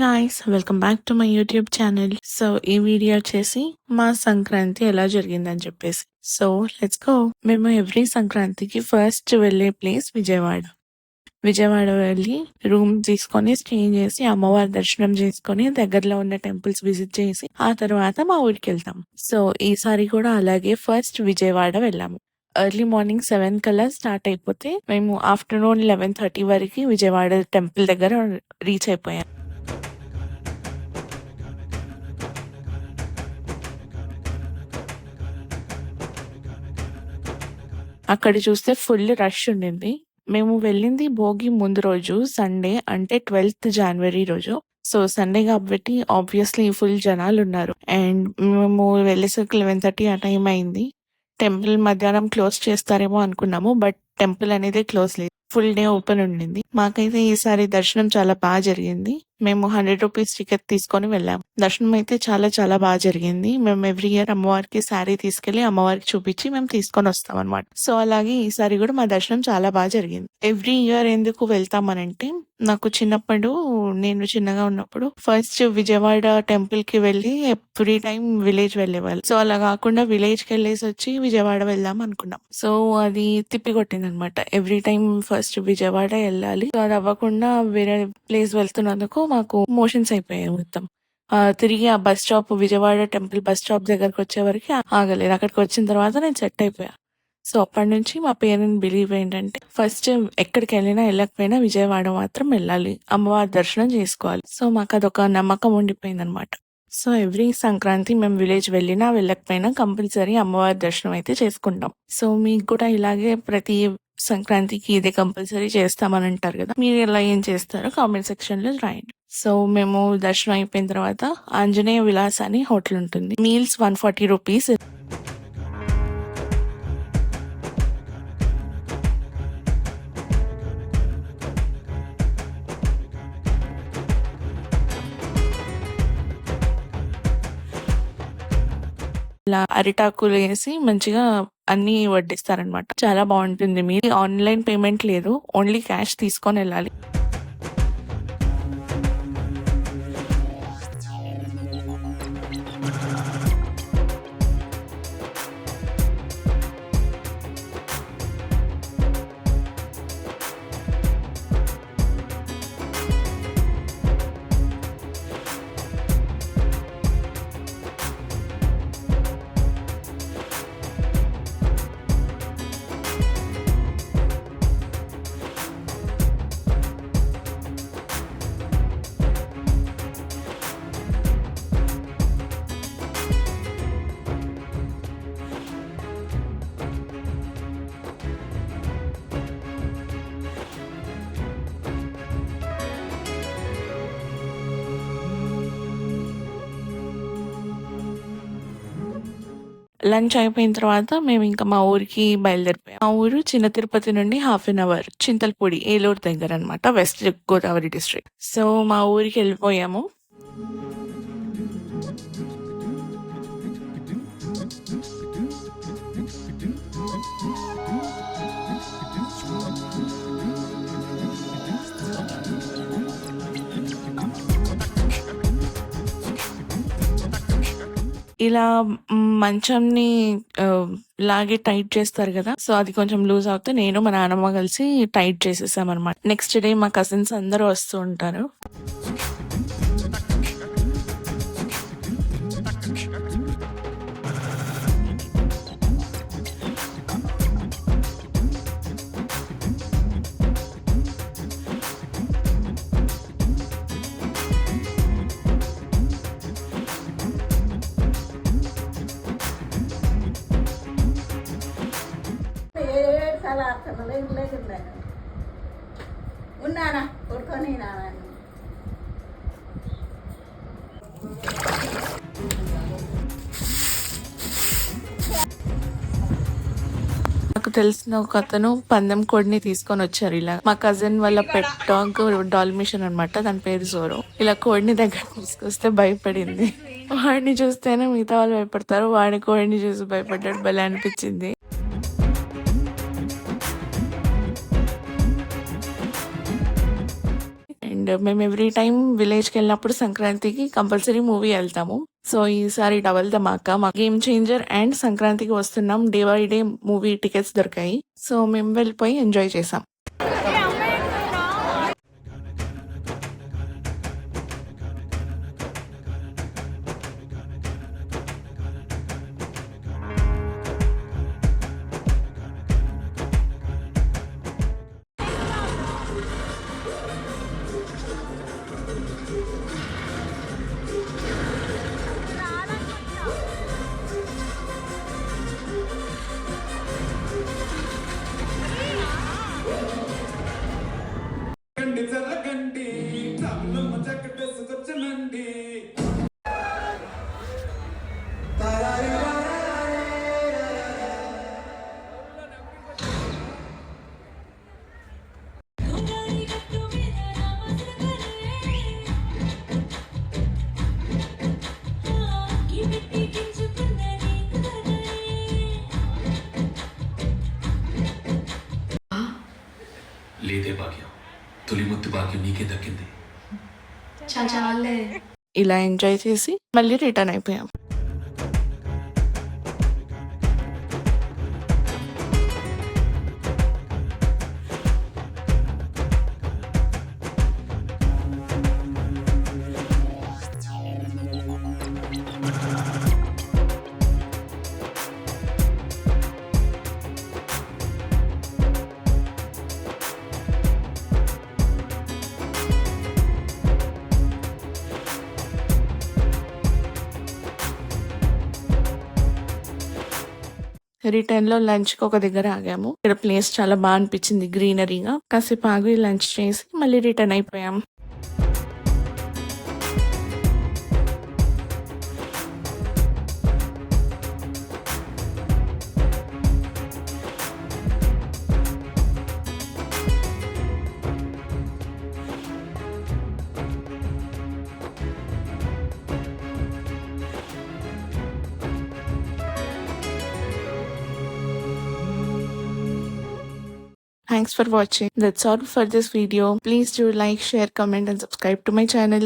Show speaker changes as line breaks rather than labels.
Guys welcome back to my YouTube channel. So ఈ video వచ్చేసి మా సంక్రాంతి ఎలా జరిగిందని చెప్పేసి. So let's go. మేము ఎవ్రీ సంక్రాంతికి ఫస్ట్ వెళ్ళే ప్లేస్ విజయవాడ. విజయవాడ వెళ్ళి రూమ్ తీసుకొని స్టే చేసి అమ్మవారి దర్శనం చేసుకొని దగ్గరలో ఉన్న టెంపుల్స్ విజిట్ చేసి ఆ తర్వాత మా ఊరికి వెళ్తాం. సో ఈసారి కూడా అలాగే ఫస్ట్ విజయవాడ వెళ్ళాము. ఎర్లీ మార్నింగ్ 7 కల్లా స్టార్ట్ అయిపోతే మేము ఆఫ్టర్నూన్ 11:30 వరకు విజయవాడ టెంపుల్ దగ్గర రీచ్ అయిపోయాం. అక్కడ చూస్తే ఫుల్ రష్ ఉండింది. మేము వెళ్ళింది భోగి ముందు రోజు సండే, అంటే 12th జనవరి రోజు. సో సండే కాబట్టి ఆబ్వియస్లీ ఫుల్ జనాలున్నారు. అండ్ మేము వెళ్ళేసరికి 11:30 ఆ టైం అయింది. టెంపుల్ మధ్యాహ్నం క్లోజ్ చేస్తారేమో అనుకున్నాము. బట్ టెంపుల్ అనేది క్లోజ్ లేదు, ఫుల్ డే ఓపెన్ ఉండింది. మాకైతే ఈసారి దర్శనం చాలా బాగా జరిగింది. మేము 100 రూపీస్ టికెట్ తీసుకొని వెళ్ళాము. దర్శనం అయితే చాలా చాలా బాగా జరిగింది. మేము ఎవ్రీ ఇయర్ అమ్మవారికి శారీ తీసుకెళ్లి అమ్మవారికి చూపించి మేము తీసుకొని వస్తాం అనమాట. సో అలాగే ఈసారి కూడా మా దర్శనం చాలా బాగా జరిగింది. ఎవ్రీ ఇయర్ ఎందుకు వెళ్తామనంటే, నాకు చిన్నప్పుడు, నేను చిన్నగా ఉన్నప్పుడు ఫస్ట్ విజయవాడ టెంపుల్ కి వెళ్ళి ఎవ్రీ టైం విలేజ్ వెళ్ళేవాళ్ళు. సో అలా కాకుండా విలేజ్ కి వెళ్ళేసి వచ్చి విజయవాడ వెళ్దాం అనుకున్నాం. సో అది తిప్పి కొట్టింది అనమాట. ఎవ్రీ టైం ఫస్ట్ విజయవాడ వెళ్ళాలి. సో అది అవ్వకుండా వేరే ప్లేస్ వెళ్తున్నందుకు మాకు మోషన్స్ అయిపోయాయి మొత్తం. తిరిగి ఆ bus stop, Vijayawada temple bus stop దగ్గరకు వచ్చే వరకు ఆగలేదు. అక్కడికి వచ్చిన తర్వాత నేను సెట్ అయిపోయా. సో అప్పటి నుంచి మా పేరెంట్ బిలీవ్ ఏంటంటే, ఫస్ట్ ఎక్కడికి వెళ్ళినా వెళ్ళకపోయినా విజయవాడ మాత్రం వెళ్ళాలి, అమ్మవారి దర్శనం చేసుకోవాలి. సో మాకు అదొక నమ్మకం ఉండిపోయింది అనమాట. సో ఎవ్రీ సంక్రాంతి మేము విలేజ్ వెళ్ళినా వెళ్ళకపోయినా కంపల్సరీ అమ్మవారి దర్శనం అయితే చేసుకుంటాం. సో మీకు కూడా ఇలాగే ప్రతి సంక్రాంతికి ఇదే కంపల్సరీ చేస్తామని అంటారు కదా, మీరు ఎలా ఏం చేస్తారో కామెంట్ సెక్షన్ లో రాయండి. సో మేము దర్శనం అయిపోయిన తర్వాత ఆంజనేయ విలాస్ అని హోటల్ ఉంటుంది. Meals 140 rupees. ఇలా అరిటాకులు వేసి మంచిగా అన్ని వడ్డిస్తారనమాట. చాలా బాగుంటుంది. మీరు ఆన్లైన్ పేమెంట్ లేదు, ఓన్లీ క్యాష్ తీసుకొని వెళ్ళాలి. లంచ్ అయిపోయిన తర్వాత మేము ఇంకా మా ఊరికి బయలుదేరిపోయాం. మా ఊరు చిన్న తిరుపతి నుండి 1/2 అవర్, చింతలపూడి, ఏలూరు దగ్గర అనమాట, వెస్ట్ గోదావరి డిస్ట్రిక్ట్. సో మా ఊరికి వెళ్ళిపోయాము. ఇలా మంచంని లాగి టైట్ చేస్తారు కదా, సో అది కొంచెం లూజ్ అవుతే నేను మా నాన్నమ్మ కలిసి టైట్ చేసేసాం అనమాట. నెక్స్ట్ డే మా కజిన్స్ అందరూ వస్తూ ఉంటారు.
ఉన్నానా కొడుకొని
నాకు తెలిసిన ఒక అతను పందెం కోడిని తీసుకొని వచ్చారు. ఇలా మా కజిన్ వాళ్ళ పెట్ డాగ్ డాల్మిషన్ అనమాట, దాని పేరు జోరో. ఇలా కోడిని దగ్గర తీసుకొస్తే భయపడింది. వాడిని చూస్తేనే మిగతా వాళ్ళు భయపడతారు, వాడి కోడిని చూసి భయపడ్డాడు. భలే అనిపించింది. అండ్ అండ్ మేము ఎవ్రీ టైం విలేజ్కి వెళ్ళినప్పుడు సంక్రాంతికి కంపల్సరీ మూవీ వెళ్తాము. సో ఈసారి డబల్ ధమాకా మా గేమ్ చేంజర్ అండ్ సంక్రాంతికి వస్తున్నాం day by day movie tickets దొరికాయి. సో మేము వెళ్ళిపోయి ఎంజాయ్ చేసాం.
లేదే భాగ్యం, తొలి ముత్తు భాగ్యం నీకే దక్కింది.
చాలే.
ఇలా ఎంజాయ్ చేసి మళ్ళీ రిటర్న్ అయిపోయాం. రిటర్న్‌లో లంచ్‌కి ఒక దగ్గర ఆగాము. ఇక్కడ ప్లేస్ చాలా అనిపించింది గ్రీనరీగా. కాసేపు ఆగి లంచ్ చేసి మళ్ళీ రిటర్న్ అయిపోయాం. Thanks for watching. That's all for this video. Please do like, share, comment and subscribe to my channel.